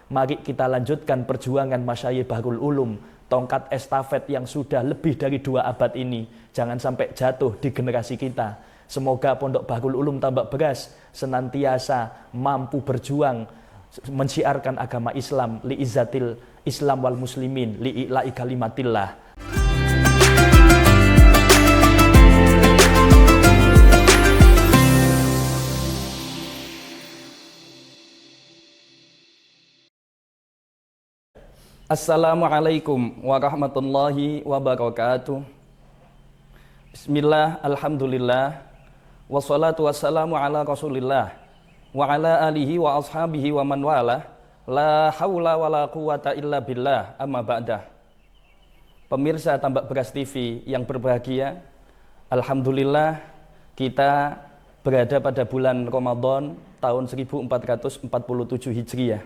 Mari kita lanjutkan perjuangan Masyayikh Bahrul Ulum, tongkat estafet yang sudah lebih dari 2 abad ini. Jangan sampai jatuh di generasi kita. Semoga Pondok Bahrul Ulum Tambak Beras senantiasa mampu berjuang mensiarkan agama Islam, li izzatil Islam wal muslimin, li ila'i kalimatillah. Assalamualaikum warahmatullahi wabarakatuh. Bismillah, alhamdulillah, wassalatu wassalamu ala rasulillah, wa ala alihi wa ashabihi wa man wala, la hawla wa la quwata illa billah, amma ba'dah. Pemirsa Tambak Beras TV yang berbahagia, alhamdulillah kita berada pada bulan Ramadan tahun 1447 Hijriah.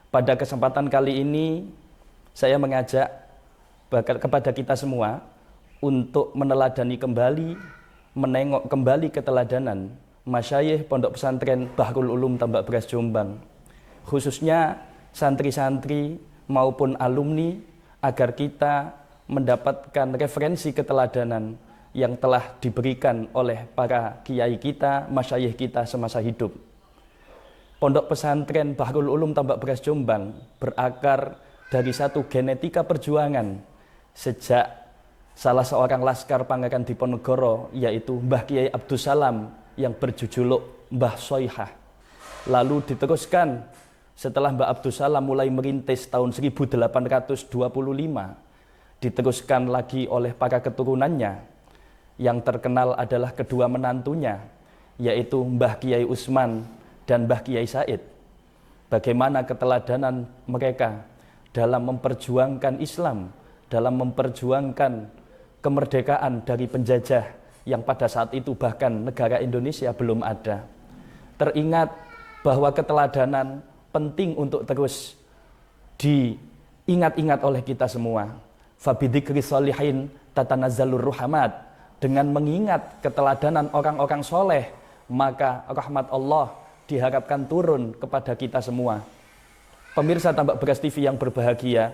Pada kesempatan kali ini, saya mengajak kepada kita semua untuk meneladani kembali, menengok kembali keteladanan Masyayikh Pondok Pesantren Bahrul Ulum Tambak Beras Jombang, khususnya santri-santri maupun alumni, agar kita mendapatkan referensi keteladanan yang telah diberikan oleh para kiai kita, masyayikh kita semasa hidup. Pondok Pesantren Bahrul Ulum Tambak Beras Jombang berakar dari satu genetika perjuangan sejak salah seorang laskar Pangeran Diponegoro, yaitu Mbah Kiai Abdus Salam yang berjuluk Mbah Soihah. Lalu diteruskan setelah Mbah Abdus Salam mulai merintis tahun 1825, diteruskan lagi oleh para keturunannya. Yang terkenal adalah kedua menantunya, yaitu Mbah Kiai Usman dan Mbah Kiai Said. Bagaimana keteladanan mereka dalam memperjuangkan Islam, dalam memperjuangkan kemerdekaan dari penjajah yang pada saat itu bahkan negara Indonesia belum ada. Teringat bahwa keteladanan penting untuk terus diingat-ingat oleh kita semua. Fabidzikri sholihin tatanazzalur ruhamat. Dengan mengingat keteladanan orang-orang soleh, maka rahmat Allah diharapkan turun kepada kita semua. Pemirsa Tambak Beras TV yang berbahagia,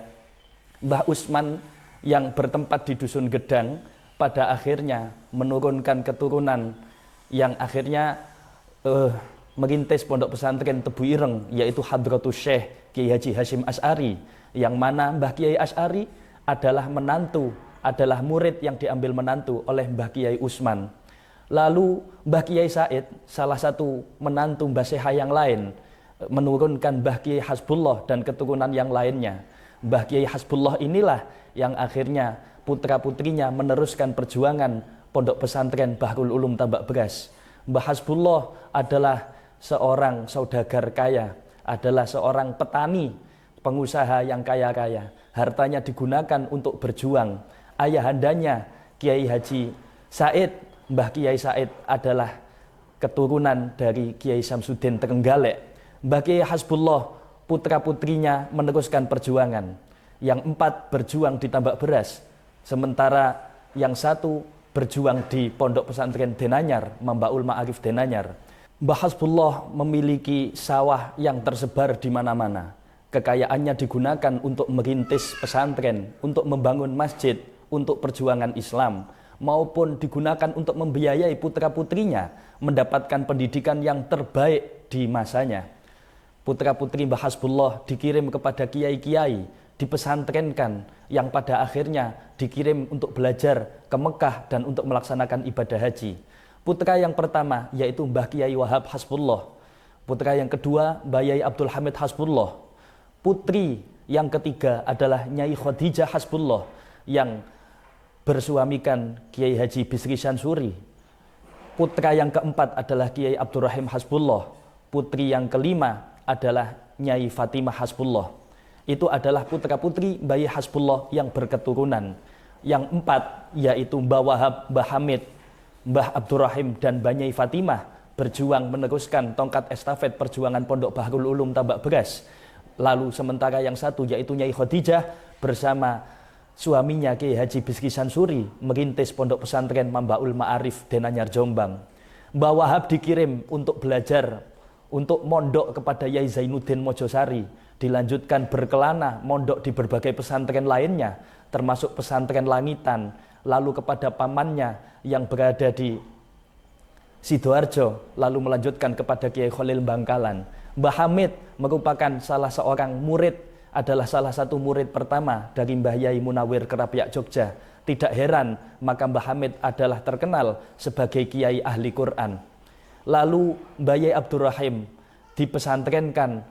Mbah Usman yang bertempat di Dusun Gedang pada akhirnya menurunkan keturunan yang akhirnya merintis Pondok Pesantren Tebu Ireng, yaitu Hadratus Syekh Kiai Haji Hasyim Asy'ari, yang mana Mbah Kiai Asy'ari adalah menantu, adalah murid yang diambil menantu oleh Mbah Kiai Usman. Lalu Mbah Kiai Said, salah satu menantu Mbah Seha yang lain, menurunkan Mbah Kiai Hasbullah dan keturunan yang lainnya. Mbah Kiai Hasbullah inilah yang akhirnya putra-putrinya meneruskan perjuangan Pondok Pesantren Bahrul Ulum Tambak Beras. Mbah Hasbullah adalah seorang saudagar kaya, adalah seorang petani, pengusaha yang kaya-kaya. Hartanya digunakan untuk berjuang. Ayahandanya Kiai Haji Said, Mbah Kiai Said adalah keturunan dari Kiai Samsudin Trenggalek. Mbah Kiai Hasbullah, putra-putrinya meneruskan perjuangan. Yang 4 berjuang di Tambak Beras, sementara yang 1 berjuang di Pondok Pesantren Denanyar, Mambaul Ma'arif Denanyar. Mbah Hasbullah memiliki sawah yang tersebar di mana-mana. Kekayaannya digunakan untuk merintis pesantren, untuk membangun masjid, untuk perjuangan Islam, maupun digunakan untuk membiayai putra-putrinya mendapatkan pendidikan yang terbaik di masanya. Putra-putri Mbah Hasbullah dikirim kepada kiai-kiai, dipesantrenkan, yang pada akhirnya dikirim untuk belajar ke Mekah dan untuk melaksanakan ibadah haji. Putra yang pertama yaitu Mbah Kiai Wahab Hasbullah. Putra yang kedua Mbah Yai Abdul Hamid Hasbullah. Putri yang ketiga adalah Nyai Khadijah Hasbullah yang bersuamikan Kiai Haji Bisri Syansuri. Putra yang keempat adalah Kiai Abdurrahim Hasbullah. Putri yang kelima adalah Nyai Fatimah Hasbullah. Itu adalah putra-putri Bayi Hasbullah yang berketurunan. Yang 4 yaitu Mbah Wahab, Mbah Hamid, Mbah Abdurrahim dan Mbah Nyai Fatimah berjuang meneruskan tongkat estafet perjuangan Pondok Bahrul Ulum Tambak Beras. Lalu sementara yang 1 yaitu Nyai Khadijah bersama suaminya Kiai Haji Bisri Syansuri merintis Pondok Pesantren Mambaul Ma'arif Denanyar Jombang. Mbah Wahab dikirim untuk belajar, untuk mondok kepada Yai Zainuddin Mojosari. dilanjutkan berkelana mondok di berbagai pesantren lainnya, termasuk pesantren Langitan, lalu kepada pamannya yang berada di Sidoarjo, lalu melanjutkan kepada Kiai Khalil Bangkalan. Mbah Hamid merupakan salah seorang murid, adalah salah satu murid pertama dari Mbah Yai Munawir Kerapiak Jogja. Tidak heran maka Mbah Hamid adalah terkenal sebagai kiai ahli Quran. Lalu Mbah Yai Abdurrahim dipesantrenkan,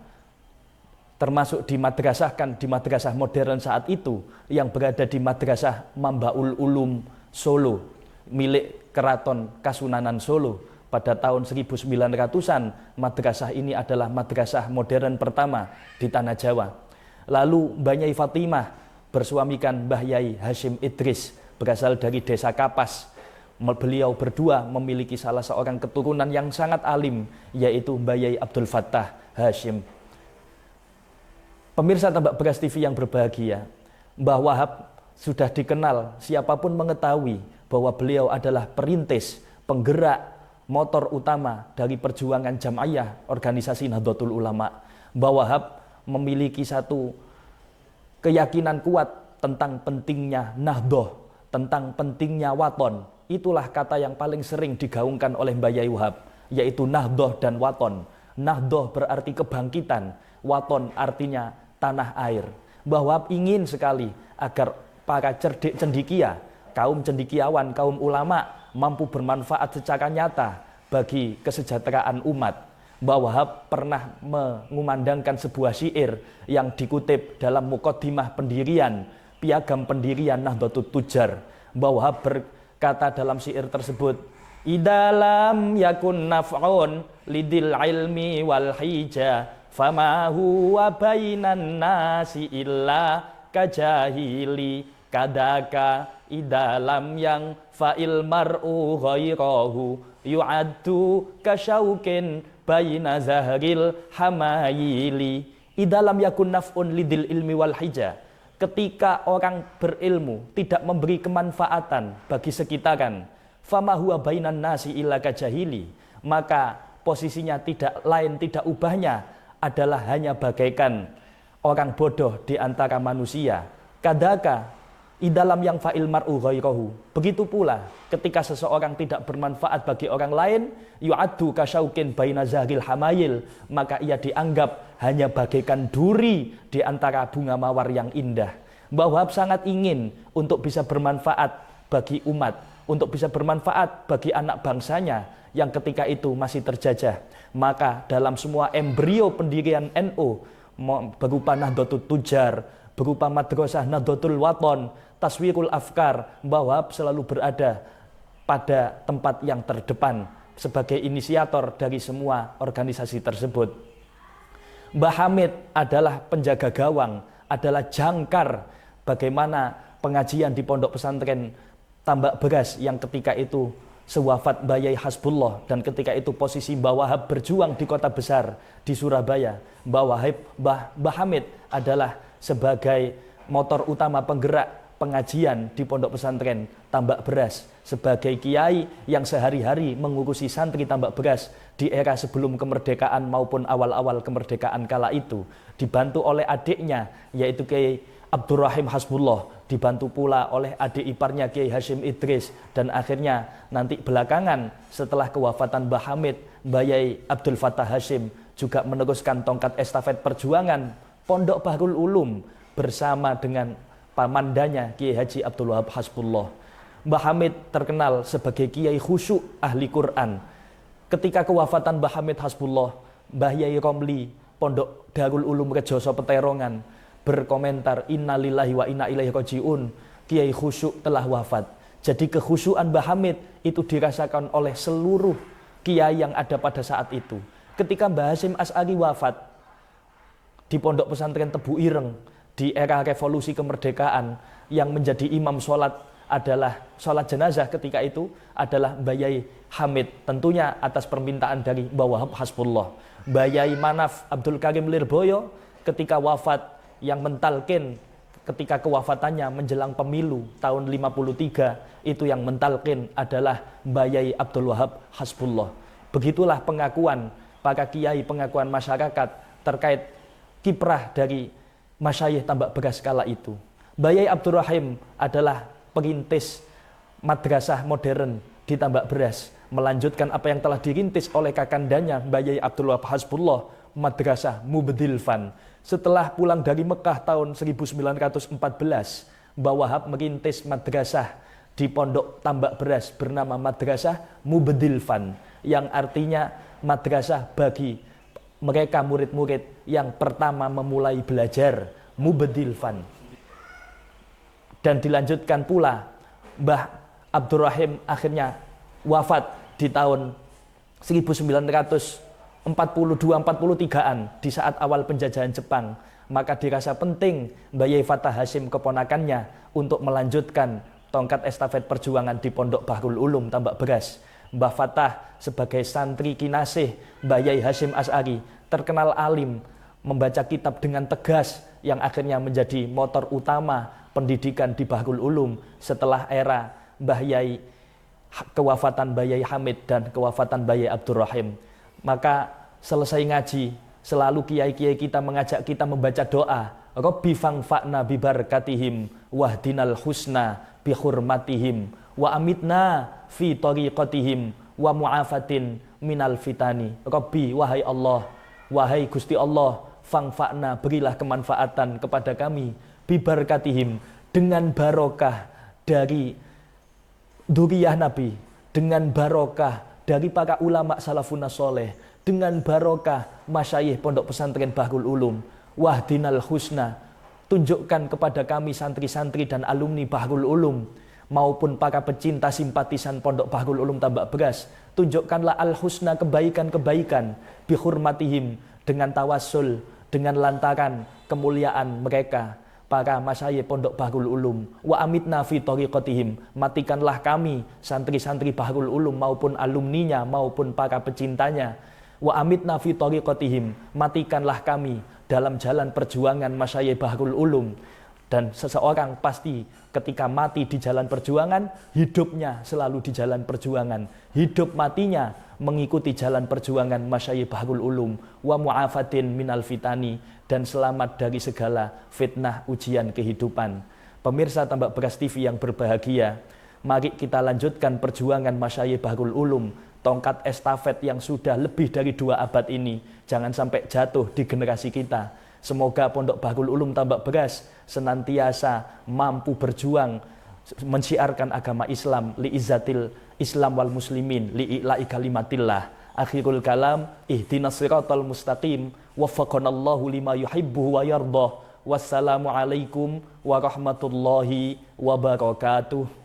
termasuk dimadrasahkan di madrasah modern saat itu yang berada di Madrasah Mambaul Ulum Solo milik Keraton Kasunanan Solo. Pada tahun 1900-an madrasah ini adalah madrasah modern pertama di tanah Jawa. Lalu Mbah Yai Fatimah bersuamikan Mbah Yai Hashim Idris, berasal dari desa Kapas. Beliau berdua memiliki salah seorang keturunan yang sangat alim, yaitu Mbah Yai Abdul Fattah Hashim. Pemirsa Tambak Beras TV yang berbahagia, Mbah Wahab sudah dikenal, siapapun mengetahui bahwa beliau adalah perintis, penggerak, motor utama dari perjuangan Jam'iyah Organisasi Nahdlatul Ulama. Mbah Wahab memiliki satu keyakinan kuat tentang pentingnya Nahdlatul, tentang pentingnya waton. Itulah kata yang paling sering digaungkan oleh Mbah Yai Wahab, yaitu Nahdlatul dan waton. Nahdlatul berarti kebangkitan, waton artinya tanah air. Mbah Wahab ingin sekali agar para cerdik cendikia, kaum cendikiawan, kaum ulama mampu bermanfaat secara nyata bagi kesejahteraan umat. Mbah Wahab pernah mengumandangkan sebuah syair yang dikutip dalam muqaddimah pendirian, piagam pendirian Nahdlatul Tujar. Mbah Wahab berkata dalam syair tersebut, "Idalam yakun naf'un lidil ilmi wal hija, fama huwa bainan nasi illa kajahili, kadaka idalam yang fa'il mar'u ghairahu yu'addu kasyaukin baina zahril hamayili." Idalam yakun naf'un lidil ilmi wal hija, ketika orang berilmu tidak memberi kemanfaatan bagi sekitaran, fama huwa bainan nasi illa kajahili, maka posisinya tidak lain tidak ubahnya adalah hanya bagaikan orang bodoh di antara manusia. Kadaka idalam yang fa'il mar'u ghairahu, begitu pula ketika seseorang tidak bermanfaat bagi orang lain, yu'addu kasyaukin baina zahril hamayil, maka ia dianggap hanya bagaikan duri di antara bunga mawar yang indah. Mbah Wahab sangat ingin untuk bisa bermanfaat bagi umat, untuk bisa bermanfaat bagi anak bangsanya yang ketika itu masih terjajah. Maka dalam semua embrio pendirian NU berupa Nahdlatul Tujar, berupa Madrasah Nahdlatul Waton, Taswirul Afkar, Mbah Wahab selalu berada pada tempat yang terdepan sebagai inisiator dari semua organisasi tersebut. Mbah Hamid adalah penjaga gawang, adalah jangkar bagaimana pengajian di pondok pesantren Tambak Beras yang ketika itu sewafat Mbah Yai Hasbullah, dan ketika itu posisi Mbah Wahab berjuang di kota besar di Surabaya. Mbah Hamid adalah sebagai motor utama penggerak pengajian di pondok pesantren Tambak Beras, sebagai kiai yang sehari-hari mengurusi santri Tambak Beras di era sebelum kemerdekaan maupun awal-awal kemerdekaan kala itu, dibantu oleh adiknya yaitu Kiai Abdurrahim Hasbullah, dibantu pula oleh adik iparnya Kiai Hashim Idris, dan akhirnya nanti belakangan setelah kewafatan Mbah Hamid, Mbah Yai Abdul Fattah Hashim juga meneruskan tongkat estafet perjuangan Pondok Bahrul Ulum bersama dengan pamandanya Kiai Haji Abdul Wahab Hasbullah. Mbah Hamid terkenal sebagai kiai khusyuk ahli Quran. Ketika kewafatan Mbah Hamid Hasbullah, Mbah Yai Romli Pondok Darul Ulum Rejoso Peterongan berkomentar, innalillahi wa inna ilaihi rajiun, kiai khusyuk telah wafat. Jadi kekhusyukan Mbah Hamid itu dirasakan oleh seluruh kiai yang ada pada saat itu. Ketika Mbah Hasyim As'ari wafat di pondok pesantren Tebu Ireng di era revolusi kemerdekaan, yang menjadi imam sholat adalah sholat jenazah ketika itu adalah Mbah Yai Hamid, tentunya atas permintaan dari Mbah Wahab Hasbullah. Mbah Yai Manaf Abdul Karim Lirboyo ketika wafat, yang mentalkin ketika kewafatannya menjelang pemilu tahun 53, itu yang mentalkin adalah Mbah Yai Abdul Wahab Hasbullah. Begitulah pengakuan para kiai, pengakuan masyarakat terkait kiprah dari masyayikh Tambak Beras kala itu. Mbah Yai Abdur Rahim adalah perintis madrasah modern di Tambak Beras, melanjutkan apa yang telah dirintis oleh kakandanya Mbah Yai Abdul Wahab Hasbullah, Madrasah Mubdilfan. Setelah pulang dari Mekah tahun 1914, Mbah Wahab merintis madrasah di Pondok Tambak Beras bernama Madrasah Mubdilfan, yang artinya madrasah bagi mereka murid-murid yang pertama memulai belajar, Mubdilfan. Dan dilanjutkan pula, Mbah Abdur Rahim akhirnya wafat di tahun 1942-43an di saat awal penjajahan Jepang. Maka dirasa penting Mbah Yai Fatah Hasyim keponakannya untuk melanjutkan tongkat estafet perjuangan di Pondok Bahrul Ulum Tambak Beras. Mbah Fatah sebagai santri kinasih Mbah Yai Hasyim Asy'ari terkenal alim, membaca kitab dengan tegas yang akhirnya menjadi motor utama pendidikan di Bahrul Ulum setelah era Mbah Yai, kewafatan Mbah Yai Hamid dan kewafatan Mbah Yai Abdur Rahim. Maka selesai ngaji, selalu kiai-kiai kita mengajak kita membaca doa, Rabbi fangfa'na bibarakatihim wahdinal husna bihurmatihim wa amitna fi tariqatihim wa mu'afatin minal fitani. Rabbi, wahai Allah, wahai Gusti Allah, fangfa'na, berilah kemanfaatan kepada kami, bibarakatihim, dengan barokah dari dzurriyyah Nabi, dengan barokah dari para ulama salafun soleh, dengan barokah masyayikh Pondok Pesantren Bahrul Ulum, wahdinal husna, tunjukkan kepada kami santri-santri dan alumni Bahrul Ulum maupun para pecinta simpatisan Pondok Bahrul Ulum Tambak Beras, tunjukkanlah al-husna, kebaikan-kebaikan, bihurmatihim, dengan tawassul, dengan lantaran kemuliaan mereka para masyayikh Pondok Bahrul Ulum, wa amitna fi tariqatihim, matikanlah kami santri-santri Bahrul Ulum maupun alumninya maupun para pecintanya, wa amitna fi tariqatihim, matikanlah kami dalam jalan perjuangan masyayikh Bahrul Ulum. Dan seseorang pasti ketika mati di jalan perjuangan, hidupnya selalu di jalan perjuangan, hidup matinya mengikuti jalan perjuangan masyayikh Bahrul Ulum, wa mu'afatin minal fitani, dan selamat dari segala fitnah ujian kehidupan. Pemirsa Tambak Beras TV yang berbahagia, mari kita lanjutkan perjuangan masyayikh Bahrul Ulum, tongkat estafet yang sudah lebih dari 2 abad ini jangan sampai jatuh di generasi kita. Semoga Pondok Bahrul Ulum Tambak Beras senantiasa mampu berjuang mensyiarkan agama Islam, li izzatil Islam wal muslimin, li ila'i kalimatillah. Akhirul kalam, ihdinas siratal mustaqim, waffaqanallahu lima yuhibbu wa yardah. Wassalamualaikum warahmatullahi wabarakatuh.